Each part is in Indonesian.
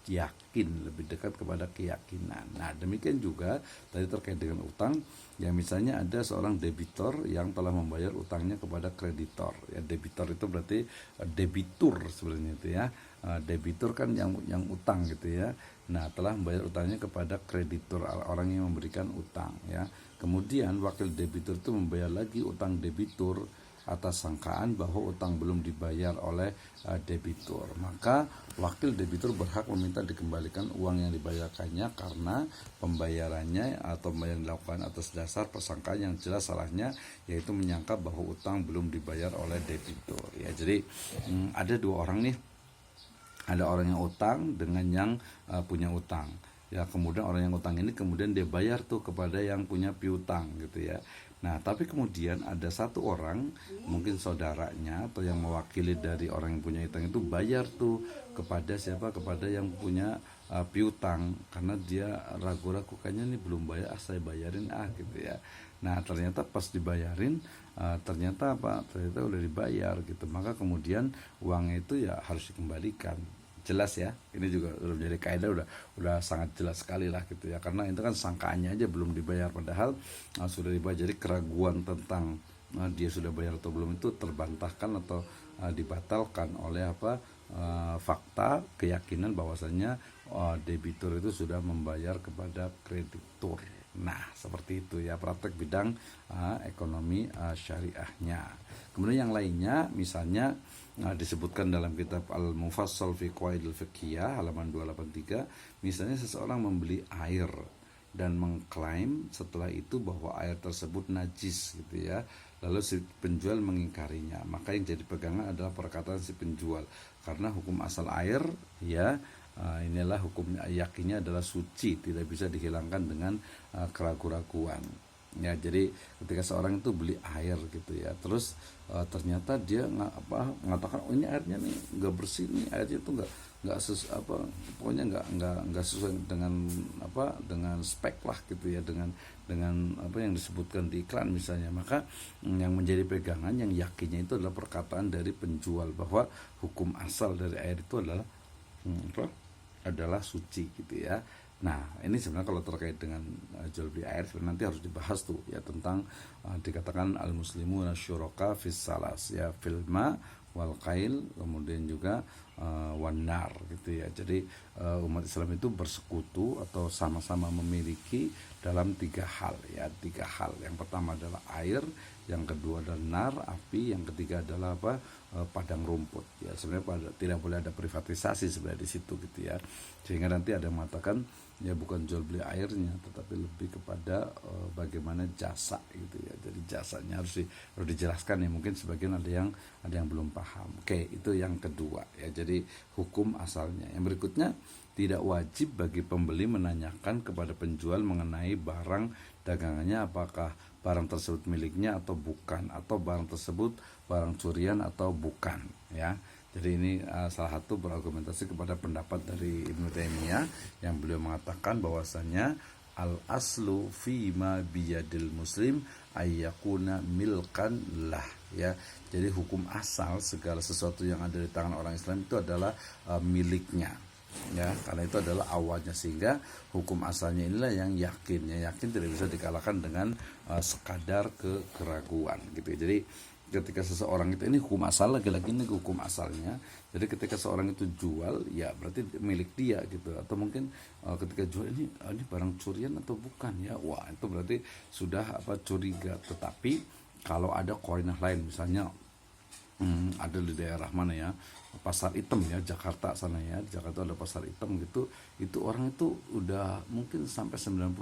yakin, lebih dekat kepada keyakinan. Nah, demikian juga tadi terkait dengan utang, ya misalnya ada seorang debitor yang telah membayar utangnya kepada kreditor. Ya, debitor itu berarti debitur sebenarnya itu ya. Debitur kan yang utang gitu ya. Nah, telah membayar utangnya kepada kreditur, orang yang memberikan utang ya. Kemudian wakil debitur itu membayar lagi utang debitur atas sangkaan bahwa utang belum dibayar oleh debitur. Maka wakil debitur berhak meminta dikembalikan uang yang dibayarkannya karena pembayarannya atau yang dilakukan atas dasar persangkaan yang jelas salahnya, yaitu menyangka bahwa utang belum dibayar oleh debitur. Ya, jadi ada dua orang nih, ada orang yang utang dengan yang punya utang. Ya, kemudian orang yang utang ini kemudian dia bayar tuh kepada yang punya piutang gitu ya. Nah, tapi kemudian ada satu orang, mungkin saudaranya atau yang mewakili dari orang yang punya utang itu bayar tuh kepada siapa? Kepada yang punya piutang, karena dia ragu-ragu kayaknya nih belum bayar, saya bayarin gitu ya. Nah, ternyata pas dibayarin ternyata apa? Ternyata udah dibayar gitu. Maka kemudian uangnya itu ya harus dikembalikan. Jelas ya, ini juga udah menjadi kaidah, udah sangat jelas sekali lah gitu ya, karena itu kan sangkaannya aja belum dibayar padahal sudah dibayar. Jadi keraguan tentang dia sudah bayar atau belum itu terbantahkan atau dibatalkan oleh apa, fakta keyakinan bahwasannya debitur itu sudah membayar kepada kreditur. Nah, seperti itu ya praktek bidang ekonomi syariahnya. Kemudian yang lainnya misalnya disebutkan dalam kitab Al-Mufassal fi Qawaidil Fiqhiyah halaman 283, misalnya seseorang membeli air dan mengklaim setelah itu bahwa air tersebut najis gitu ya, lalu si penjual mengingkarinya, maka yang jadi pegangan adalah perkataan si penjual, karena hukum asal air ya, inilah hukum yakinnya adalah suci, tidak bisa dihilangkan dengan keraguan-keraguan. Ya, jadi ketika seorang itu beli air gitu ya, terus ternyata dia mengatakan, oh ini airnya nih nggak bersih nih, airnya itu pokoknya nggak sesuai dengan dengan spek lah gitu ya, dengan apa yang disebutkan di iklan misalnya. Maka yang menjadi pegangan, yang yakinnya itu adalah perkataan dari penjual bahwa hukum asal dari air itu adalah suci gitu ya. Nah, ini sebenarnya kalau terkait dengan jual beli air sebenarnya nanti harus dibahas tuh ya, tentang dikatakan al-muslimuna syuraka fis salas ya, filma wal kail, kemudian juga wanar gitu ya. Jadi umat Islam itu bersekutu atau sama-sama memiliki dalam tiga hal ya, tiga hal. Yang pertama adalah air, yang kedua adalah nar, api, yang ketiga adalah padang rumput ya. Sebenarnya tidak boleh ada privatisasi sebenarnya di situ gitu ya, sehingga nanti ada yang mengatakan ya bukan jual beli airnya tetapi lebih kepada bagaimana jasa gitu ya. Jadi jasanya harus dijelaskan ya, mungkin sebagian ada yang belum paham. Oke, itu yang kedua ya, jadi hukum asalnya. Yang berikutnya, tidak wajib bagi pembeli menanyakan kepada penjual mengenai barang dagangannya apakah barang tersebut miliknya atau bukan, atau barang tersebut barang curian atau bukan ya. Jadi ini salah satu berargumentasi kepada pendapat dari Ibnu Taimiyah yang beliau mengatakan bahwasannya al aslu fi ma biyadil muslim ayyakuna milkan lah ya. Jadi hukum asal segala sesuatu yang ada di tangan orang Islam itu adalah miliknya ya, karena itu adalah awalnya, sehingga hukum asalnya inilah yang yakin tidak bisa dikalahkan dengan sekadar keraguan gitu. Jadi ketika seseorang itu, ini hukum asal, lagi-lagi ini hukum asalnya. Jadi ketika seorang itu jual ya berarti milik dia gitu, atau mungkin ketika jual ini barang curian atau bukan ya, wah itu berarti sudah curiga. Tetapi kalau ada korinah lain, misalnya ada di daerah mana ya, pasar hitam ya, Jakarta sana ya, di Jakarta ada pasar hitam gitu, itu orang itu udah mungkin sampai 90%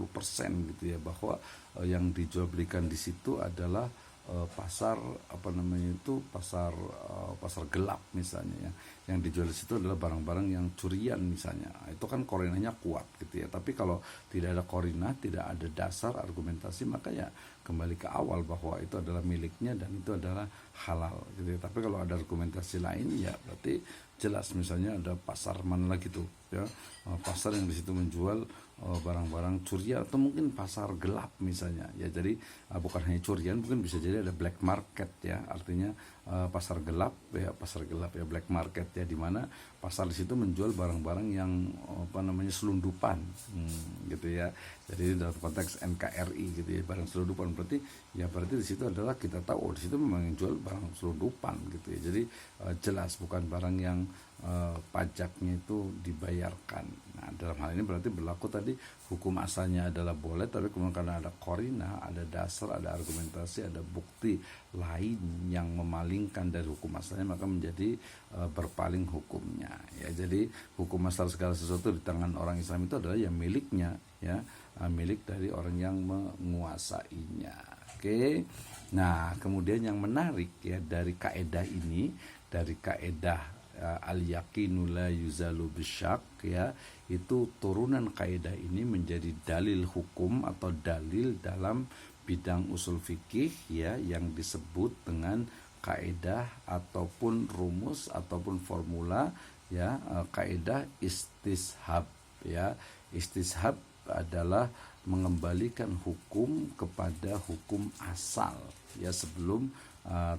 gitu ya, bahwa yang dijual belikan di situ adalah pasar pasar gelap misalnya ya. Yang dijual di situ adalah barang-barang yang curian misalnya. Itu kan korinahnya kuat gitu ya. Tapi kalau tidak ada korinah, tidak ada dasar argumentasi, maka ya kembali ke awal bahwa itu adalah miliknya dan itu adalah halal gitu ya. Tapi kalau ada argumentasi lain ya berarti jelas, misalnya ada pasar mana lagi tuh ya, pasar yang di situ menjual barang-barang curian, atau mungkin pasar gelap misalnya ya. Jadi bukan hanya curian, mungkin bisa jadi ada black market ya, artinya pasar gelap ya, black market ya, di mana pasar di situ menjual barang-barang yang selundupan, gitu ya. Jadi dalam konteks NKRI gitu ya, barang selundupan berarti di situ adalah kita tahu di situ memang jual barang selundupan gitu ya. Jadi jelas bukan barang yang pajaknya itu dibayarkan. Nah, dalam hal ini berarti berlaku tadi hukum asalnya adalah boleh, tapi kemudian karena ada korina, ada dasar, ada argumentasi, ada bukti lain yang memalingkan dari hukum asalnya, maka menjadi berpaling hukumnya ya. Jadi hukum asal segala sesuatu di tangan orang Islam itu adalah yang miliknya ya, milik dari orang yang menguasainya. Oke. Nah, kemudian yang menarik ya dari kaedah ini, dari kaedah al-yaqinu la yuzalu bisyak ya, itu turunan kaidah ini menjadi dalil hukum atau dalil dalam bidang usul fikih ya, yang disebut dengan kaidah ataupun rumus ataupun formula ya, kaidah istishab ya. Istishab adalah mengembalikan hukum kepada hukum asal ya, sebelum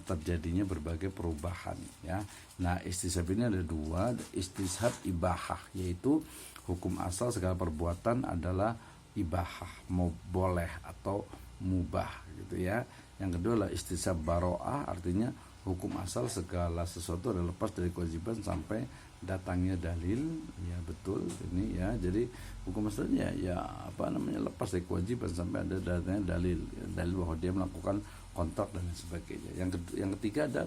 terjadinya berbagai perubahan ya. Nah, istishab ini ada dua, istishab ibahah, yaitu hukum asal segala perbuatan adalah ibahah, mau boleh atau mubah gitu ya. Yang kedua adalah istishab baro'ah, artinya hukum asal segala sesuatu adalah lepas dari kewajiban sampai datangnya dalil ya, betul ini ya. Jadi hukum asalnya ya lepas dari kewajiban sampai ada datangnya dalil bahwa dia melakukan kontrak dan sebagainya. Yang ketiga ada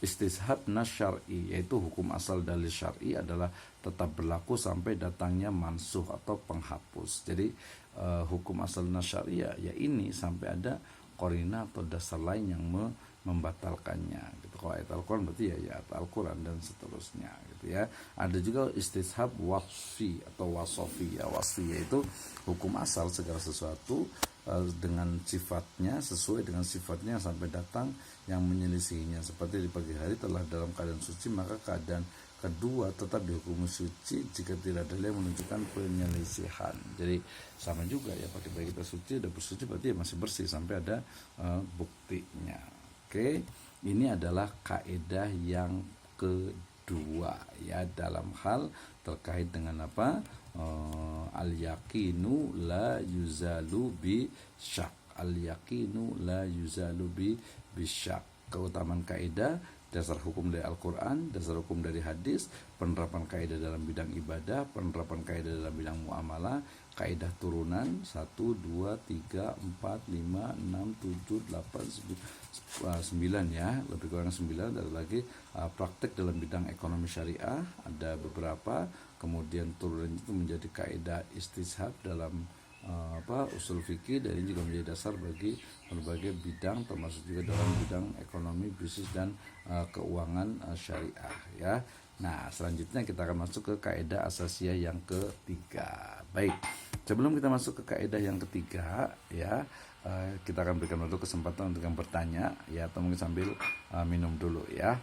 istishab nasyar'i, yaitu hukum asal dalil syar'i adalah tetap berlaku sampai datangnya mansuh atau penghapus. Jadi hukum asal nasyar'i ya ini sampai ada qorina atau dasar lain yang membatalkannya gitu. Kalau ayat Al-Quran berarti ya ayat Al-Quran dan seterusnya gitu ya. Ada juga istishab wasfi atau wasofi ya. Wasfi yaitu hukum asal segala sesuatu dengan sifatnya, sesuai dengan sifatnya sampai datang yang menyelisihinya. Seperti di pagi hari telah dalam keadaan suci, maka keadaan kedua tetap dihukumi suci jika tidak ada yang menunjukkan penyelisihan. Jadi sama juga ya, pada baik kita suci, udah bersuci berarti ya masih bersih sampai ada buktinya. Oke, ini adalah kaidah yang kedua ya, dalam hal terkait dengan apa? Al-yaqinu la yuzalu bi syak. Al-yaqinu la yuzalu bi syak. Keutamaan kaidah, dasar hukum dari Al-Quran, dasar hukum dari hadis, penerapan kaidah dalam bidang ibadah, penerapan kaidah dalam bidang muamalah, kaidah turunan 1, 2, 3, 4, 5, 6, 7, 8, 9 ya, lebih kurang 9. Ada lagi praktek dalam bidang ekonomi syariah, ada beberapa. Kemudian turunan itu menjadi kaidah istishab dalam usul fikih, dan ini juga menjadi dasar bagi berbagai bidang, termasuk juga dalam bidang ekonomi, bisnis dan keuangan syariah ya. Nah, selanjutnya kita akan masuk ke kaidah asasiyah yang ketiga. Baik, sebelum kita masuk ke kaidah yang ketiga ya, kita akan berikan waktu kesempatan untuk yang bertanya ya, atau mungkin sambil minum dulu ya.